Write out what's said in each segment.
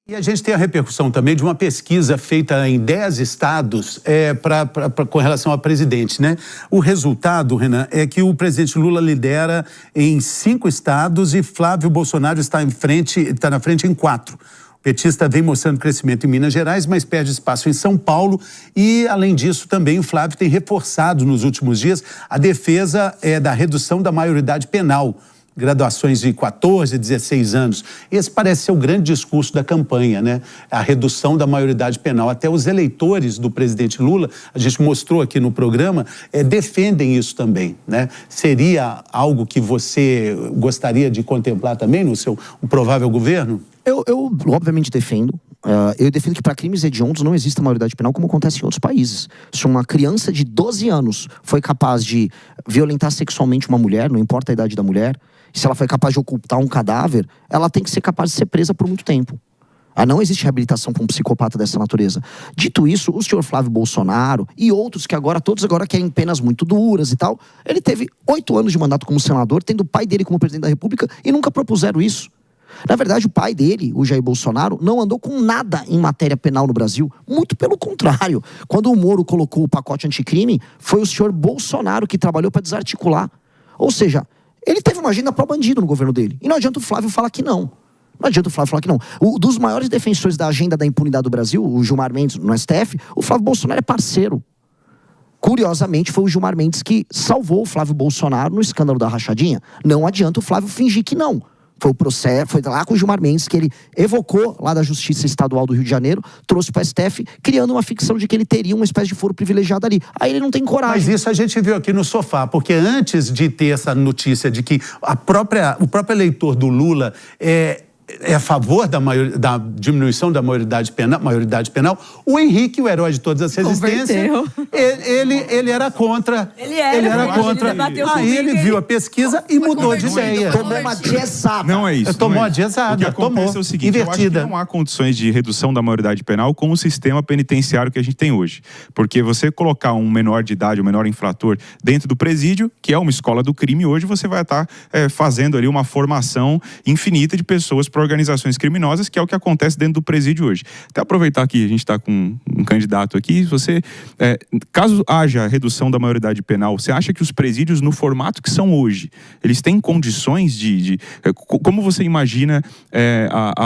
E a gente tem a repercussão também de uma pesquisa feita em 10 estados com relação ao presidente, né? O resultado, Renan, é que o presidente Lula lidera em 5 estados e Flávio Bolsonaro está na frente em 4. O petista vem mostrando crescimento em Minas Gerais, mas perde espaço em São Paulo e, além disso, também o Flávio tem reforçado nos últimos dias a defesa da redução da maioridade penal. Graduações de 14, 16 anos. Esse parece ser o grande discurso da campanha, né? A redução da maioridade penal. Até os eleitores do presidente Lula, a gente mostrou aqui no programa, defendem isso também, né? Seria algo que você gostaria de contemplar também no seu provável governo? Eu obviamente defendo. Eu defendo que para crimes hediondos não exista maioridade penal como acontece em outros países. Se uma criança de 12 anos foi capaz de violentar sexualmente uma mulher, não importa a idade da mulher, se ela foi capaz de ocultar um cadáver, ela tem que ser capaz de ser presa por muito tempo. Não existe reabilitação para um psicopata dessa natureza. Dito isso, o senhor Flávio Bolsonaro e outros que todos agora querem penas muito duras e tal, ele teve 8 anos de mandato como senador, tendo o pai dele como presidente da República e nunca propuseram isso. Na verdade, o pai dele, o Jair Bolsonaro, não andou com nada em matéria penal no Brasil. Muito pelo contrário. Quando o Moro colocou o pacote anticrime, foi o senhor Bolsonaro que trabalhou para desarticular. Ou seja, ele teve uma agenda pró-bandido no governo dele. E não adianta o Flávio falar que não. Não adianta o Flávio falar que não. Dos maiores defensores da agenda da impunidade do Brasil, o Gilmar Mendes, no STF, o Flávio Bolsonaro é parceiro. Curiosamente, foi o Gilmar Mendes que salvou o Flávio Bolsonaro no escândalo da rachadinha. Não adianta o Flávio fingir que não. Foi o processo, foi lá com o Gilmar Mendes que ele evocou lá da Justiça Estadual do Rio de Janeiro, trouxe para o STF, criando uma ficção de que ele teria uma espécie de foro privilegiado ali. Aí ele não tem coragem. Mas isso a gente viu aqui no Sofá, porque antes de ter essa notícia de que o próprio eleitor do Lula é a favor da diminuição da maioridade penal, o Henrique, o herói de todas as resistências, ele era contra. Ele era contra. Aí ele viu a pesquisa e mudou de ideia. Tomou uma diezada. Não é isso. Tomou a diezada. O que acontece é o seguinte, invertida. Eu acho que não há condições de redução da maioridade penal com o sistema penitenciário que a gente tem hoje. Porque você colocar um menor de idade, um menor infrator dentro do presídio, que é uma escola do crime, hoje você vai estar fazendo ali uma formação infinita de pessoas para organizações criminosas, que é o que acontece dentro do presídio hoje. Até aproveitar que a gente está com um candidato aqui, caso haja redução da maioridade penal, você acha que os presídios, no formato que são hoje, eles têm condições como você imagina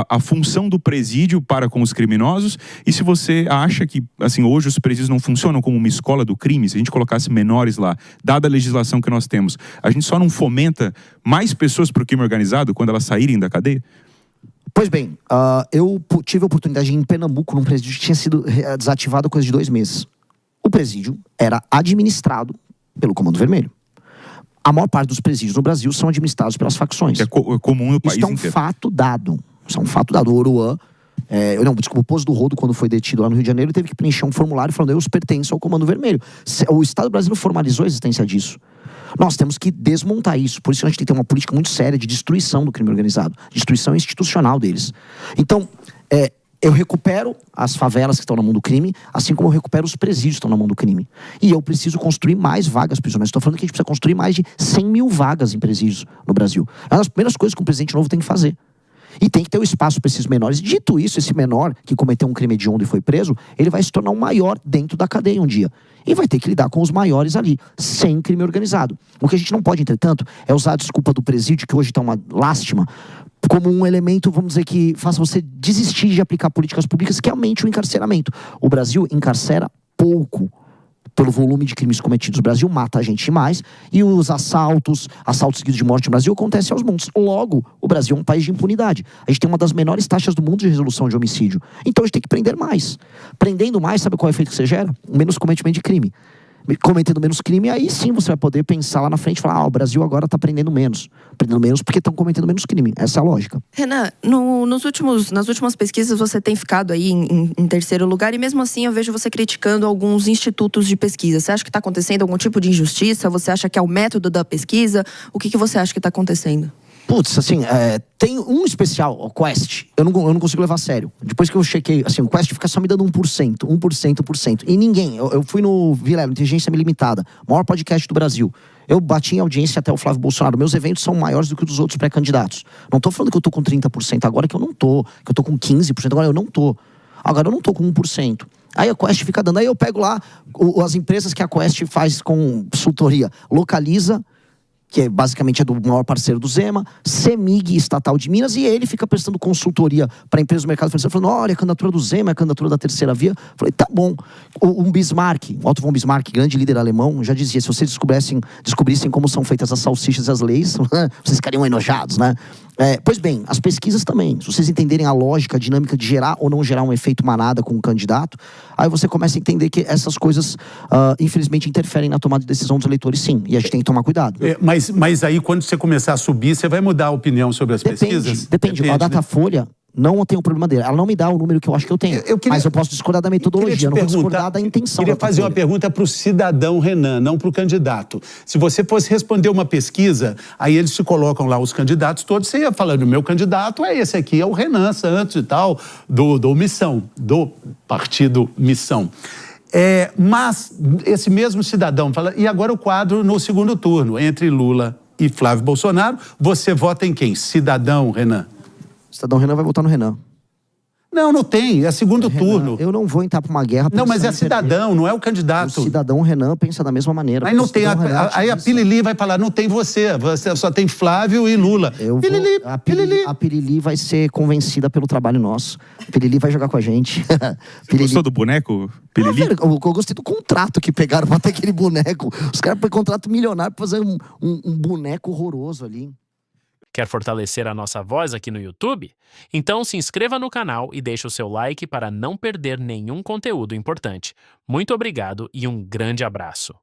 a função do presídio para com os criminosos? E se você acha que, assim, hoje os presídios não funcionam como uma escola do crime, se a gente colocasse menores lá, dada a legislação que nós temos, a gente só não fomenta mais pessoas para o crime organizado quando elas saírem da cadeia? Pois bem, eu tive a oportunidade de ir em Pernambuco, num presídio que tinha sido desativado há coisa de 2 meses. O presídio era administrado pelo Comando Vermelho. A maior parte dos presídios no Brasil são administrados pelas facções. É comum no país inteiro. Isso é um fato dado. Isso é um fato dado. O Oruan, o Poço do Rodo, quando foi detido lá no Rio de Janeiro, teve que preencher um formulário falando: eu pertenço ao Comando Vermelho. O Estado brasileiro formalizou a existência disso. Nós temos que desmontar isso. Por isso a gente tem que ter uma política muito séria de destruição do crime organizado. Destruição institucional deles. Então, eu recupero as favelas que estão na mão do crime, assim como eu recupero os presídios que estão na mão do crime. E eu preciso construir mais vagas prisionais. Estou falando que a gente precisa construir mais de 100 mil vagas em presídios no Brasil. É uma das primeiras coisas que um presidente novo tem que fazer. E tem que ter o espaço para esses menores. Dito isso, esse menor que cometeu um crime hediondo e foi preso, ele vai se tornar um maior dentro da cadeia um dia. E vai ter que lidar com os maiores ali, sem crime organizado. O que a gente não pode, entretanto, é usar a desculpa do presídio, que hoje está uma lástima, como um elemento, vamos dizer, que faça você desistir de aplicar políticas públicas, que aumente o encarceramento. O Brasil encarcera pouco pelo volume de crimes cometidos. O Brasil mata a gente mais, e os assaltos seguidos de morte no Brasil acontecem aos montes. Logo, o Brasil é um país de impunidade. A gente tem uma das menores taxas do mundo de resolução de homicídio. Então a gente tem que prender mais. Prendendo mais, sabe qual é o efeito que você gera? Menos cometimento de crime. Cometendo menos crime, aí sim você vai poder pensar lá na frente e falar: o Brasil agora está prendendo menos. Prendendo menos porque estão cometendo menos crime. Essa é a lógica. Renan, nas últimas pesquisas você tem ficado aí em terceiro lugar, e mesmo assim eu vejo você criticando alguns institutos de pesquisa. Você acha que está acontecendo algum tipo de injustiça? Você acha que é o método da pesquisa? O que você acha que está acontecendo? Putz, assim, tem um especial, o Quest, eu não consigo levar a sério. Depois que eu chequei, assim, o Quest fica só me dando 1%, 1%. E ninguém, eu fui no Vilela, Inteligência Limitada, maior podcast do Brasil. Eu bati em audiência até o Flávio Bolsonaro. Meus eventos são maiores do que os dos outros pré-candidatos. Não tô falando que eu tô com 30% agora, que eu não tô. Que eu tô com 15% agora, eu não tô. Agora eu não tô com 1%. Aí a Quest fica dando. Aí eu pego lá as empresas que a Quest faz com consultoria. Localiza, que basicamente é do maior parceiro do Zema, CEMIG, estatal de Minas, e ele fica prestando consultoria para empresas do mercado financeiro, falando, olha, a candidatura do Zema é a candidatura da terceira via. Falei, tá bom. Um Bismarck, Otto von Bismarck, grande líder alemão, já dizia, se vocês descobrissem como são feitas as salsichas e as leis, vocês ficariam enojados, né? Pois bem, as pesquisas também. Se vocês entenderem a lógica, a dinâmica de gerar ou não gerar um efeito manada com o candidato, aí você começa a entender que essas coisas, infelizmente, interferem na tomada de decisão dos eleitores, sim. E a gente tem que tomar cuidado. Mas aí, quando você começar a subir, você vai mudar a opinião sobre as pesquisas? Depende. A Datafolha não tem o problema dele. Ela não me dá o número que eu acho que eu tenho. Mas eu posso discordar da metodologia, não vou discordar da intenção. Eu queria fazer uma pergunta para o cidadão Renan, não para o candidato. Se você fosse responder uma pesquisa, aí eles te colocam lá os candidatos todos, você ia falando, meu candidato é esse aqui, é o Renan Santos e tal, do Missão, do partido Missão. Mas esse mesmo cidadão fala, e agora o quadro no segundo turno, entre Lula e Flávio Bolsonaro, você vota em quem? Cidadão Renan? Cidadão Renan vai votar no Renan. Não tem, é segundo turno. Eu não vou entrar pra uma guerra. Não, mas é cidadão, não é o candidato. O cidadão Renan pensa da mesma maneira. Aí não tem, aí a Pilili vai falar, não tem você só tem Flávio e Lula. A Pilili vai ser convencida pelo trabalho nosso. A Pilili vai jogar com a gente. Você gostou do boneco, Pilili? Eu gostei do contrato que pegaram pra ter aquele boneco. Os caras pegam contrato milionário pra fazer um boneco horroroso ali. Quer fortalecer a nossa voz aqui no YouTube? Então se inscreva no canal e deixe o seu like para não perder nenhum conteúdo importante. Muito obrigado e um grande abraço.